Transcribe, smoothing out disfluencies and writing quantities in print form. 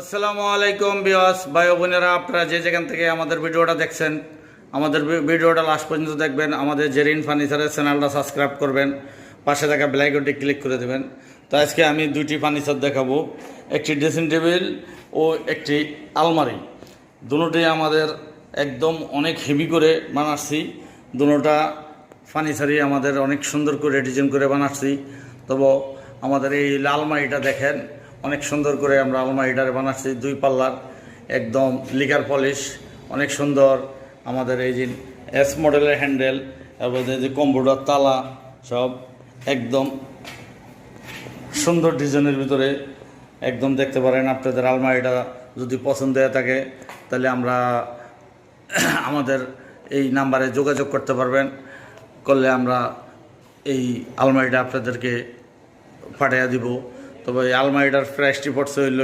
আসসালামু আলাইকুম বিয়াস ভাই বোনেরা, আপনারা যে যেখান থেকে আমাদের ভিডিওটা দেখছেন, আমাদের ভিডিওটা লাস্ট পর্যন্ত দেখবেন। আমাদের জেরিন ফার্নিচারের চ্যানেলটা সাবস্ক্রাইব করবেন, পাশে থাকা বেল আইকনটি ক্লিক করে দেবেন। তো আজকে আমি দুইটি ফার্নিচার দেখাবো, একটি ড্রেসিং টেবিল ও একটি আলমারি। দুটোই আমাদের একদম অনেক হেভি করে বানাচ্ছি। দুটোটা ফার্নিচারই আমাদের অনেক সুন্দর করে ডিজাইন করে বানাচ্ছি। তবে আমাদের এই আলমারিটা দেখেন, অনেক সুন্দর করে আমরা আলমারিটারে বানাচ্ছি, 2 পাল্লার, একদম লিকার পলিশ, অনেক সুন্দর। আমাদের এই যে এস মডেলের হ্যান্ডেল এবং এই যে কম্পিউটার তালা সব একদম সুন্দর ডিজাইনের ভিতরে একদম দেখতে পারেন। আপনাদের আলমারিটা যদি পছন্দ হয়ে থাকে তাহলে আমাদের এই নাম্বারে যোগাযোগ করতে পারবেন, করলে আমরা এই আলমারিটা আপনাদেরকে পাঠিয়ে দিব। তবে এই আলমারিটার প্রাইসটি পড়ছে হইল